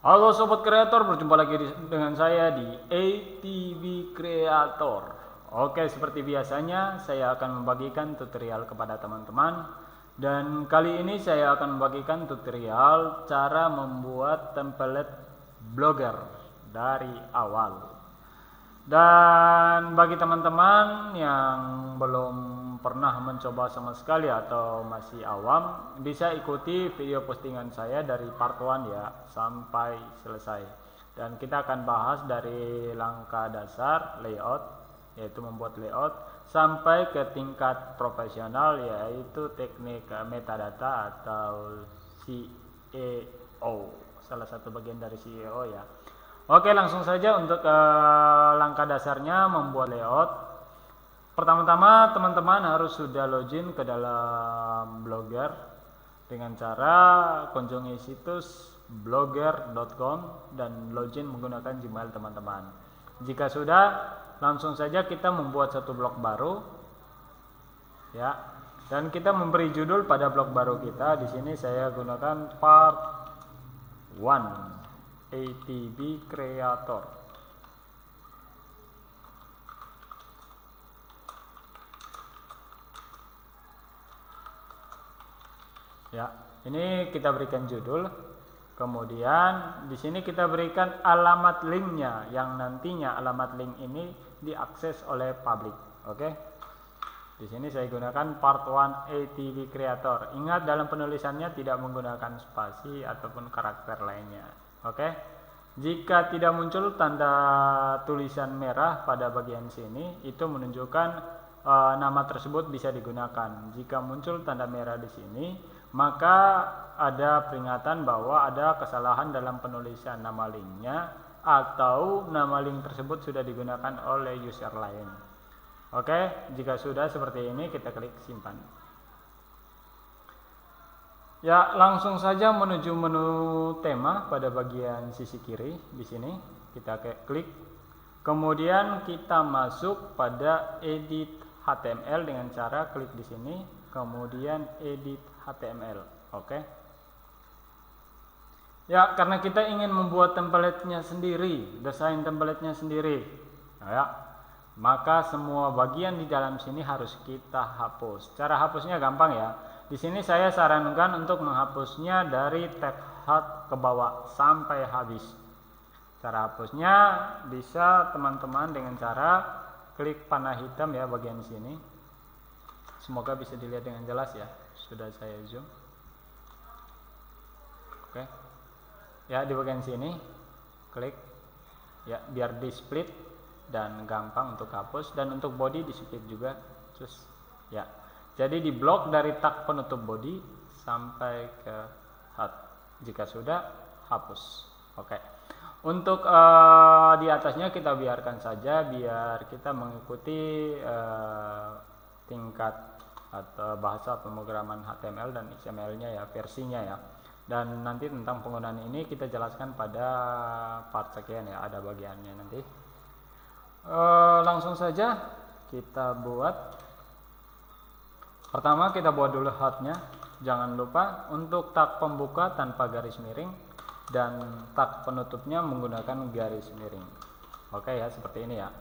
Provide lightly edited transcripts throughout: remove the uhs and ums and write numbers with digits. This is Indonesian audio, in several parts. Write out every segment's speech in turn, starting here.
Halo sobat kreator, berjumpa lagi dengan saya di ATV Creator. Oke, seperti biasanya saya akan membagikan tutorial kepada teman-teman. Dan kali ini saya akan membagikan tutorial cara membuat template blogger dari awal. Dan bagi teman-teman yang belum pernah mencoba sama sekali atau masih awam, bisa ikuti video postingan saya dari part 1 ya sampai selesai. Dan kita akan bahas dari langkah dasar layout, yaitu membuat layout, sampai ke tingkat profesional, yaitu teknik metadata atau SEO, salah satu bagian dari SEO ya. Oke, langsung saja untuk langkah dasarnya membuat layout. Pertama-tama teman-teman harus sudah login ke dalam Blogger dengan cara kunjungi situs blogger.com dan login menggunakan Gmail teman-teman. Jika sudah, langsung saja kita membuat satu blog baru ya. Dan kita memberi judul pada blog baru kita. Di sini saya gunakan part 1. ATV Creator. Ya, ini kita berikan judul. Kemudian di sini kita berikan alamat linknya, yang nantinya alamat link ini diakses oleh publik. Oke. Di sini saya gunakan part 1 ATV Creator. Ingat, dalam penulisannya tidak menggunakan spasi ataupun karakter lainnya. Oke. Jika tidak muncul tanda tulisan merah pada bagian sini, itu menunjukkan nama tersebut bisa digunakan. Jika muncul tanda merah di sini, maka ada peringatan bahwa ada kesalahan dalam penulisan nama linknya, atau nama link tersebut sudah digunakan oleh user lain. Oke, jika sudah seperti ini, kita klik simpan. Ya, langsung saja menuju menu tema pada bagian sisi kiri. Di sini kita klik. Kemudian kita masuk pada edit HTML dengan cara klik di sini, kemudian edit HTML. Oke. Ya, karena kita ingin membuat template-nya sendiri, desain template-nya sendiri. Ya, maka semua bagian di dalam sini harus kita hapus. Cara hapusnya gampang ya. Di sini saya sarankan untuk menghapusnya dari tag head ke bawah sampai habis. Cara hapusnya bisa teman-teman dengan cara klik panah hitam ya bagian sini. Semoga bisa dilihat dengan jelas ya. Sudah saya zoom. Oke. Ya, di bagian sini klik ya, biar di split dan gampang untuk hapus, dan untuk body di split juga. Terus ya. Jadi di blok dari tag penutup body sampai ke head. Jika sudah, hapus. Oke. Untuk di atasnya kita biarkan saja biar kita mengikuti tingkat atau bahasa pemrograman HTML dan XML-nya ya, versinya ya. Dan nanti tentang penggunaan ini kita jelaskan pada part sekian ya, ada bagiannya nanti. Langsung saja kita buat. Pertama kita buat dulu headnya. Jangan lupa untuk tag pembuka tanpa garis miring dan tag penutupnya menggunakan garis miring. Oke ya, seperti ini ya.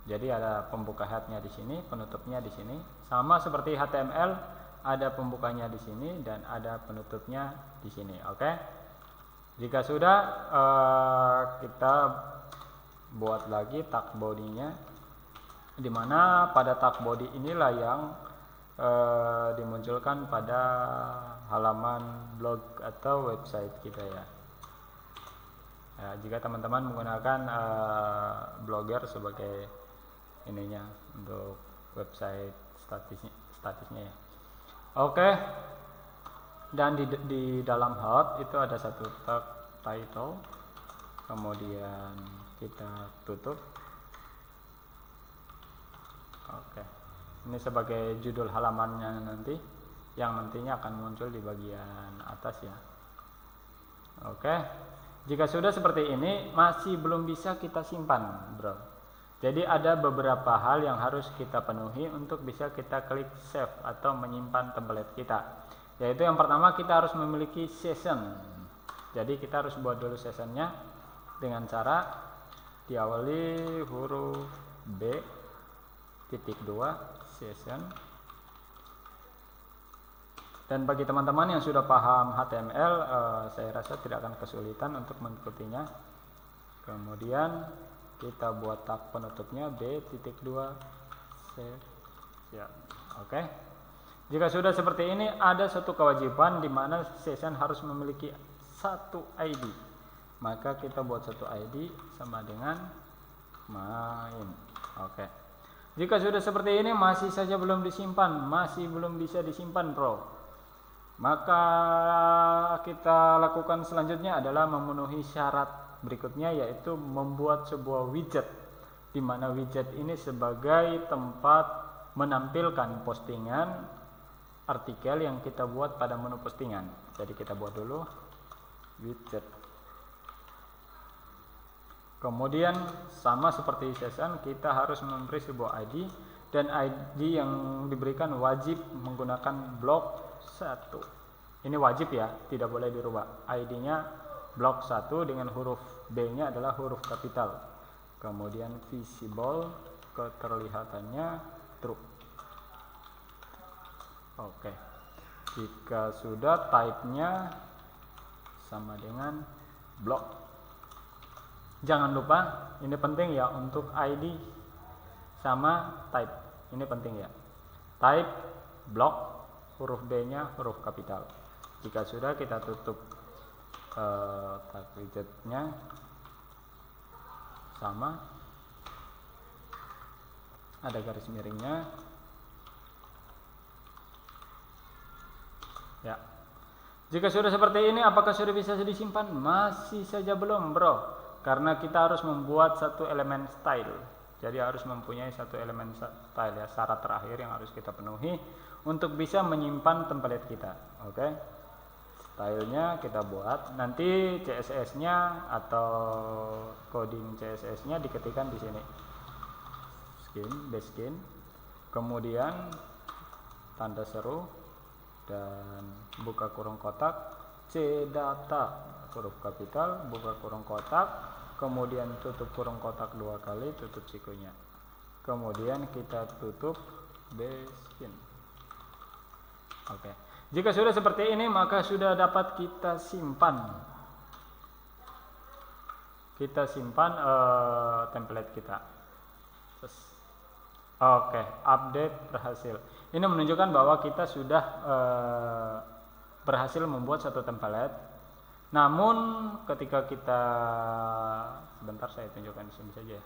Jadi ada pembuka headnya di sini, penutupnya di sini. Sama seperti HTML, ada pembukanya di sini dan ada penutupnya di sini. Oke. Jika sudah, kita buat lagi tag bodinya, dimana pada tag body inilah yang dimunculkan pada halaman blog atau website kita ya. Ya, jika teman-teman menggunakan Blogger sebagai ininya untuk website statisnya ya. Oke. Dan di dalam head itu ada satu tag title, kemudian kita tutup. Oke. Ini sebagai judul halamannya nanti, yang nantinya akan muncul di bagian atas ya. Oke. Jika sudah seperti ini, masih belum bisa kita simpan, bro. Jadi ada beberapa hal yang harus kita penuhi untuk bisa kita klik save atau menyimpan template kita. Yaitu yang pertama, kita harus memiliki session. Jadi kita harus buat dulu sessionnya dengan cara diawali huruf B titik 2 session. Dan bagi teman-teman yang sudah paham HTML, saya rasa tidak akan kesulitan untuk mengikutinya. Kemudian kita buat tag penutupnya B titik 2 session. Oke. Jika sudah seperti ini, ada satu kewajiban di mana session harus memiliki satu ID. Maka kita buat satu ID sama dengan main. Oke. Jika sudah seperti ini masih saja belum disimpan, masih belum bisa disimpan, bro. Maka kita lakukan selanjutnya adalah memenuhi syarat berikutnya, yaitu membuat sebuah widget, di mana widget ini sebagai tempat menampilkan postingan artikel yang kita buat pada menu postingan. Jadi kita buat dulu widget. Kemudian sama seperti session, kita harus memberi sebuah ID, dan ID yang diberikan wajib menggunakan blok 1. Ini wajib ya, tidak boleh dirubah. ID-nya blok 1 dengan huruf B-nya adalah huruf kapital. Kemudian visible, keterlihatannya true. Oke. Jika sudah, type-nya sama dengan blok. Jangan lupa, ini penting ya, untuk ID sama type. Ini penting ya. Type blok, huruf B-nya huruf kapital. Jika sudah, kita tutup tag widgetnya sama, ada garis miringnya ya. Jika sudah seperti ini, apakah sudah bisa disimpan? Masih saja belum, bro, karena kita harus membuat satu elemen style. Jadi harus mempunyai satu elemen style ya, syarat terakhir yang harus kita penuhi untuk bisa menyimpan template kita. Oke. Stylenya kita buat, nanti CSS-nya atau coding CSS-nya diketikkan di sini. Base skin, kemudian tanda seru, dan buka kurung kotak, C data huruf kapital, buka kurung kotak, kemudian tutup kurung kotak 2 kali, tutup sikunya. Kemudian kita tutup base skin. Oke. Jika sudah seperti ini, maka sudah dapat kita simpan. Kita simpan template kita. Oke, update berhasil. Ini menunjukkan bahwa kita sudah berhasil membuat satu template. Namun ketika kita, sebentar saya tunjukkan di sini saja.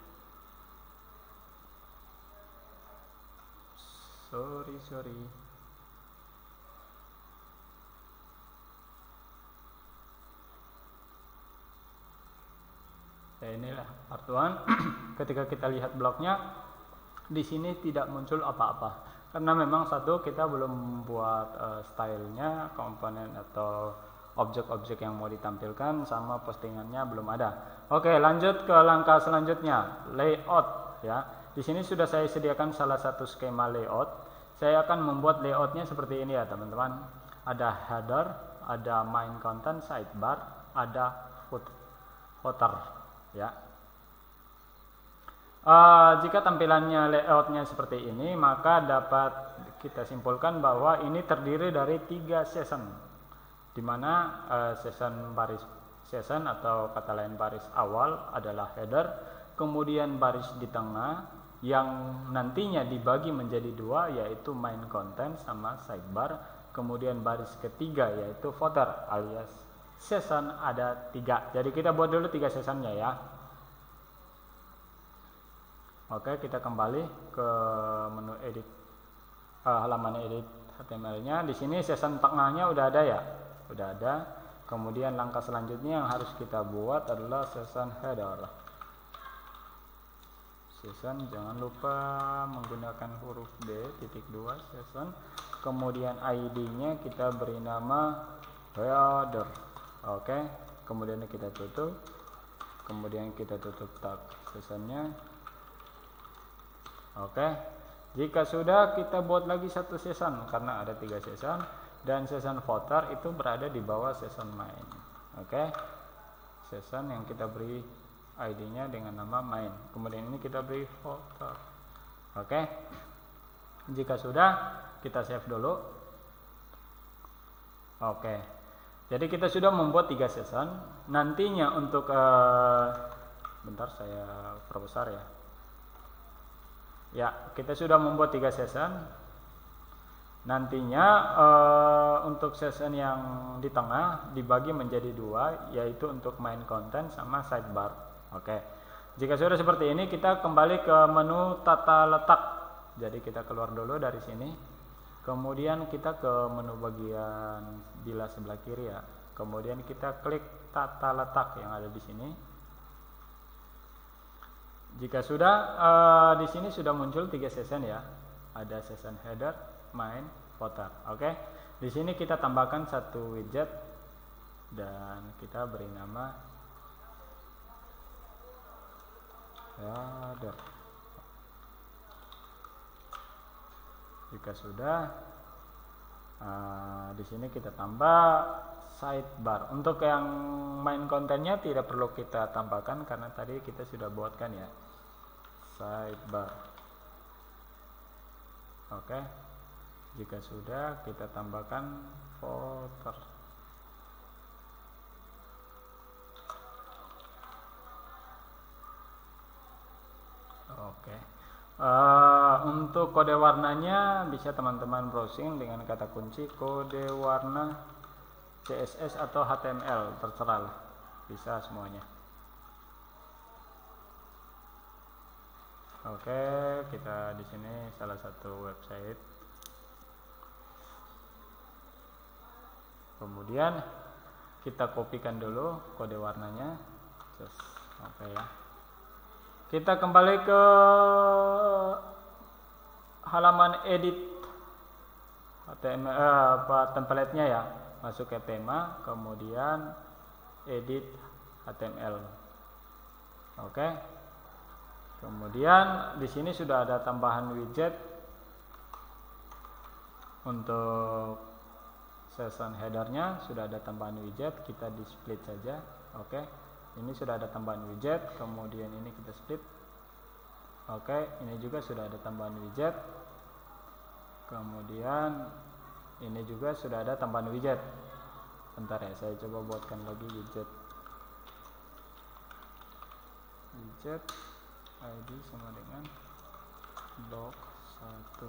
Sorry. Ya, inilah part 1. Ketika kita lihat bloknya, di sini tidak muncul apa-apa karena memang satu, kita belum buat stylenya, komponen atau objek-objek yang mau ditampilkan, sama postingannya belum ada. Oke, lanjut ke langkah selanjutnya, layout ya. Di sini sudah saya sediakan salah satu skema layout. Saya akan membuat layoutnya seperti ini ya teman-teman. Ada header, ada main content, sidebar, ada footer ya. Jika tampilannya layoutnya seperti ini, maka dapat kita simpulkan bahwa ini terdiri dari 3 session, di mana session atau kata lain baris awal adalah header, kemudian baris di tengah yang nantinya dibagi menjadi 2, yaitu main content sama sidebar, kemudian baris ketiga yaitu footer alias session ada 3. Jadi kita buat dulu 3 sessionnya ya. Oke, kita kembali ke menu edit, halaman edit HTML-nya. Di sini session tengahnya udah ada ya, udah ada. Kemudian langkah selanjutnya yang harus kita buat adalah session header. Session, jangan lupa menggunakan huruf B titik 2 session. Kemudian ID-nya kita beri nama header. Oke, kemudian kita tutup. Kemudian kita tutup tag sessionnya. Oke, jika sudah, kita buat lagi satu session karena ada 3 session, dan session footer itu berada di bawah session main. Oke, session yang kita beri ID-nya dengan nama main. Kemudian ini kita beri footer. Oke, jika sudah, kita save dulu. Oke, jadi kita sudah membuat 3 session. Nantinya untuk bentar saya perbesar ya. Ya, kita sudah membuat 3 session. Nantinya untuk session yang di tengah dibagi menjadi 2, yaitu untuk main content sama sidebar. Oke, jika sudah seperti ini, kita kembali ke menu tata letak. Jadi kita keluar dulu dari sini, kemudian kita ke menu bagian bilah sebelah kiri ya. Kemudian kita klik tata letak yang ada di sini. Jika sudah di sini sudah muncul 3 session ya. Ada session header, main, footer. Oke. Di sini kita tambahkan satu widget dan kita beri nama header. Jika sudah di sini kita tambah sidebar. Untuk yang main kontennya tidak perlu kita tambahkan karena tadi kita sudah buatkan ya. Sidebar. Oke. Jika sudah, kita tambahkan footer. Oke. Untuk kode warnanya bisa teman-teman browsing dengan kata kunci kode warna CSS atau HTML, terserah lah, bisa semuanya. Oke, kita di sini salah satu website. Kemudian kita kopikan dulu kode warnanya. Oke ya. Kita kembali ke halaman edit HTML template-nya ya. Masuk ke tema, kemudian edit HTML. Oke. Kemudian di sini sudah ada tambahan widget untuk session headernya, sudah ada tambahan widget, kita di split saja. Oke, ini sudah ada tambahan widget, kemudian ini kita split. Oke, ini juga sudah ada tambahan widget, kemudian ini juga sudah ada tambahan widget. Bentar ya, saya coba buatkan lagi widget ID sama dengan blok 1.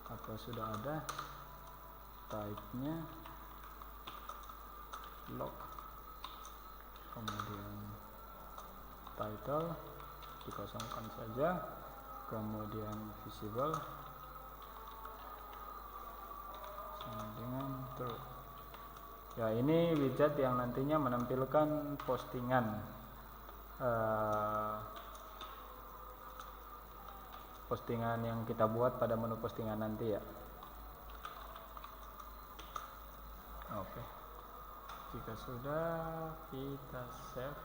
Apa sudah ada? Type-nya blog, kemudian title dikosongkan saja, kemudian visible sama dengan true. Ya, ini widget yang nantinya menampilkan postingan postingan yang kita buat pada menu postingan nanti ya. Oke, jika sudah kita save.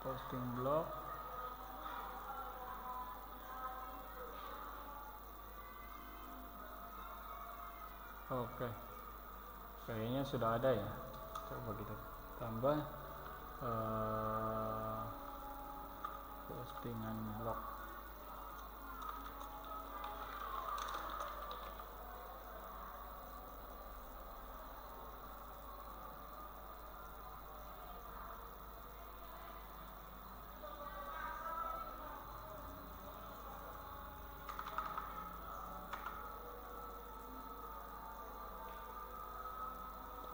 Posting blog. Oke, kayaknya sudah ada ya. Coba kita tambah postingan blog.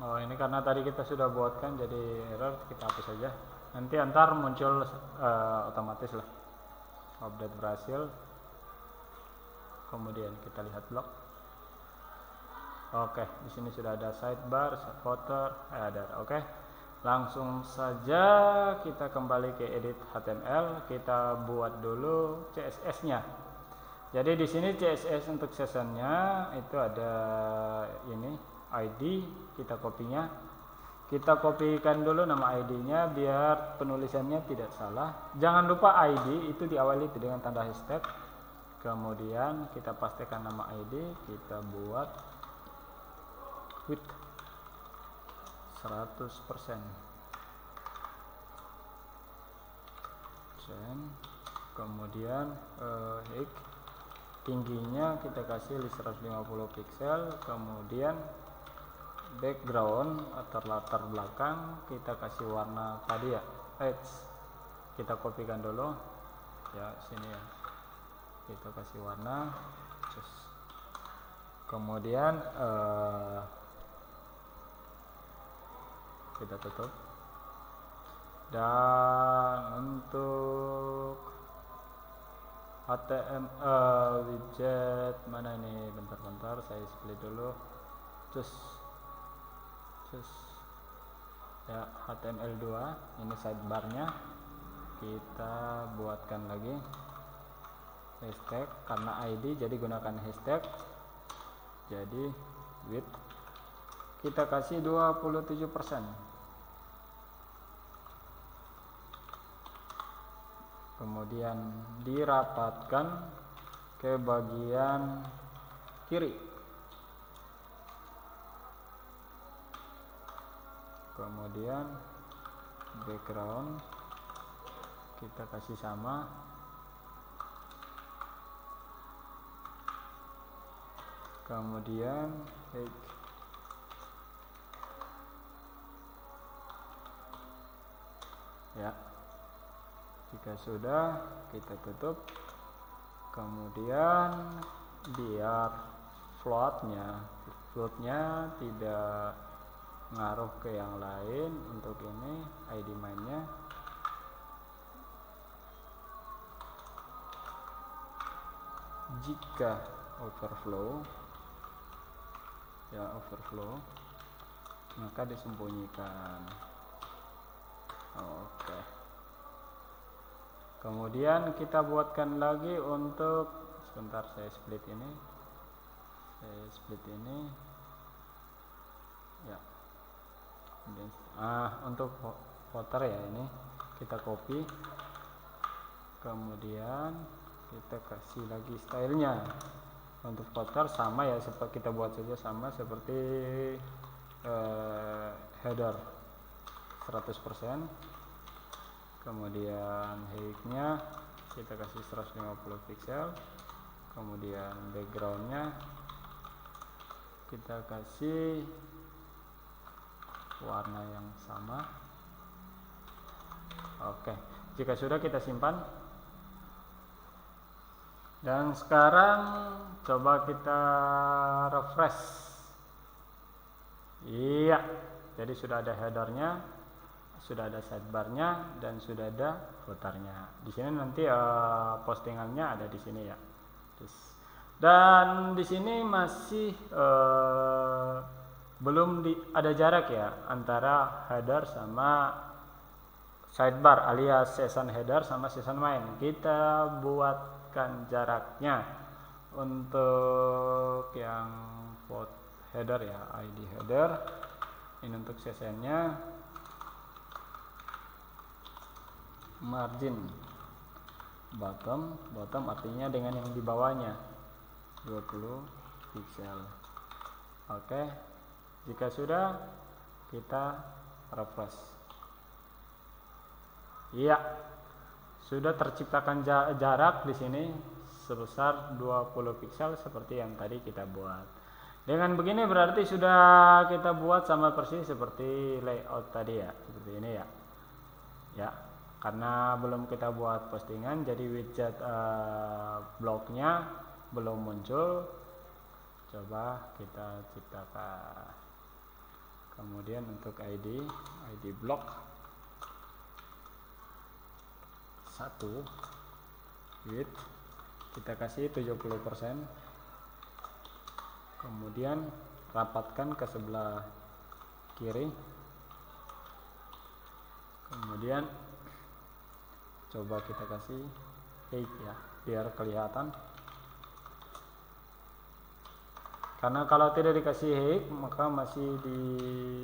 Oh, ini karena tadi kita sudah buatkan jadi error, kita hapus saja. Nanti antar muncul otomatis lah. Update berhasil. Kemudian kita lihat blog. Oke, di sini sudah ada sidebar, footer, header. Oke. Langsung saja kita kembali ke edit HTML, kita buat dulu CSS-nya. Jadi di sini CSS untuk sessionnya itu ada ini ID, kita kopinya, kita kopikan dulu nama ID-nya biar penulisannya tidak salah. Jangan lupa ID itu diawali dengan tanda hashtag. Kemudian kita pastikan nama ID, kita buat width 100%. Kemudian height tingginya kita kasih 150 pixel. Kemudian background atau latar belakang kita kasih warna tadi ya, kita kopikan dulu ya, sini ya, kita kasih warna. Kemudian kita tutup. Dan untuk HTML widget mana ini, bentar saya split dulu. Cus ya, HTML2 ini sidebarnya kita buatkan lagi hashtag, karena ID jadi gunakan hashtag. Jadi width kita kasih 27%. Kemudian dirapatkan ke bagian kiri. Kemudian background kita kasih sama. Kemudian ya, jika sudah kita tutup. Kemudian biar floatnya tidak ngaruh ke yang lain, untuk ini ID mainnya jika overflow maka disembunyikan. Oke. Kemudian kita buatkan lagi untuk, sebentar saya split ini ya. Untuk footer ya, ini kita copy, kemudian kita kasih lagi stylenya. Untuk footer sama ya, seperti kita buat saja sama seperti header 100%. Kemudian height-nya kita kasih 150 pixel. Kemudian background-nya kita kasih warna yang sama. Oke, jika sudah kita simpan. Dan sekarang coba kita refresh. Iya, jadi sudah ada headernya, sudah ada sidebarnya, dan sudah ada footernya. Di sini nanti postingannya ada di sini ya. Dan di sini masih belum ada jarak ya antara header sama sidebar, alias session header sama session main. Kita buatkan jaraknya untuk yang header ya, ID header. Ini untuk sessionnya, margin bottom artinya dengan yang di bawahnya 20 pixel. Oke, jika sudah kita refresh. Iya, sudah terciptakan jarak di sini sebesar 20 pixel seperti yang tadi kita buat. Dengan begini berarti sudah kita buat sama persis seperti layout tadi ya, seperti ini ya. Ya, karena belum kita buat postingan, jadi widget blognya belum muncul. Coba kita ciptakan. Kemudian untuk ID blog 1, width kita kasih 70%. Kemudian rapatkan ke sebelah kiri. Kemudian coba kita kasih height ya, biar kelihatan. Karena kalau tidak dikasih hik maka masih di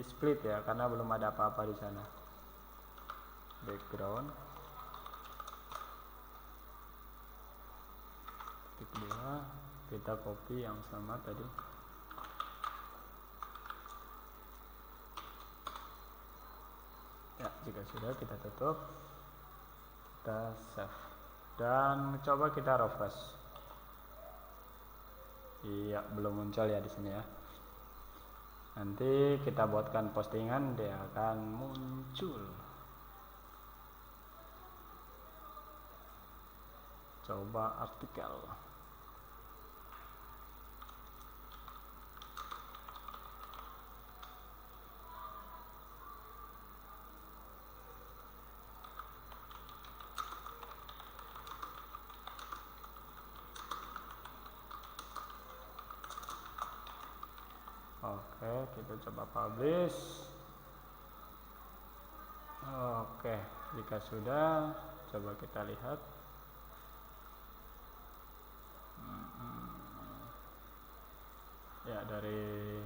split ya, karena belum ada apa-apa di sana. Background titik 2, kita copy yang sama tadi. Ya, jika sudah kita tutup, kita save dan coba kita refresh. Iya, belum muncul ya di sini ya. Nanti kita buatkan postingan, dia akan muncul. Coba artikel. Oke, kita coba publish. Oke, jika sudah, coba kita lihat. Ya, dari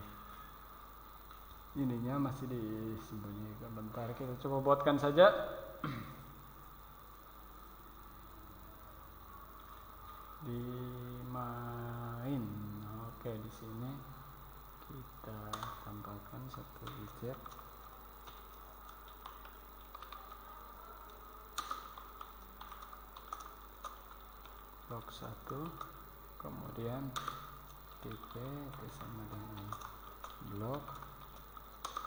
ininya masih disembunyikan. Bentar, kita coba buatkan saja. Di main. Oke, di sini kita tambahkan satu widget. Blok 1, kemudian dp itu sama dengan blok,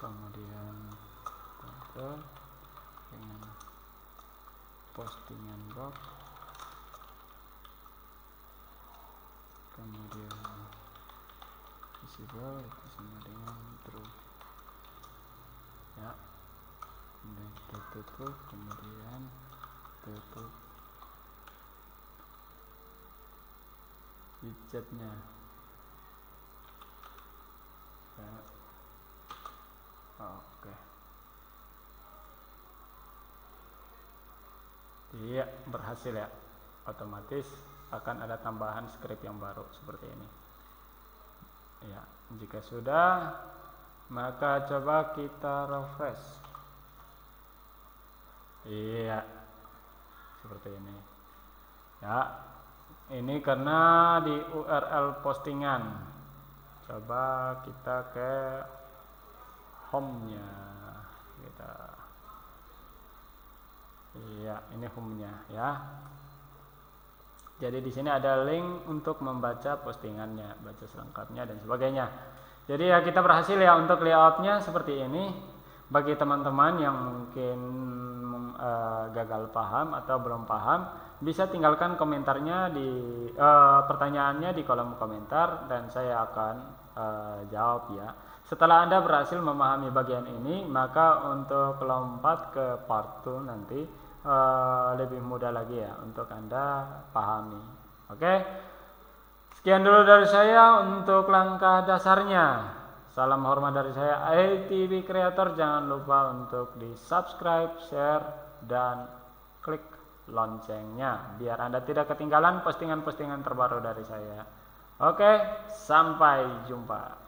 kemudian title dengan postingan blok, kemudian visible itu sama dengan true ya. Kemudian kita tutup, kemudian tutup widgetnya ya. Oke, iya, berhasil ya. Otomatis akan ada tambahan script yang baru seperti ini ya. Jika sudah, maka coba kita refresh. Iya, seperti ini ya. Ini karena di URL postingan. Coba kita ke home-nya kita. Iya, ini home-nya ya. Jadi di sini ada link untuk membaca postingannya, baca selengkapnya dan sebagainya. Jadi ya kita berhasil ya untuk layoutnya seperti ini. Bagi teman-teman yang mungkin gagal paham atau belum paham, bisa tinggalkan komentarnya di pertanyaannya di kolom komentar dan saya akan jawab ya. Setelah Anda berhasil memahami bagian ini, maka untuk lompat ke part 2 nanti lebih mudah lagi ya untuk Anda pahami. Oke. Sekian dulu dari saya untuk langkah dasarnya. Salam hormat dari saya, ITB Creator. Jangan lupa untuk di subscribe, share, dan klik loncengnya biar Anda tidak ketinggalan postingan-postingan terbaru dari saya. Oke, sampai jumpa.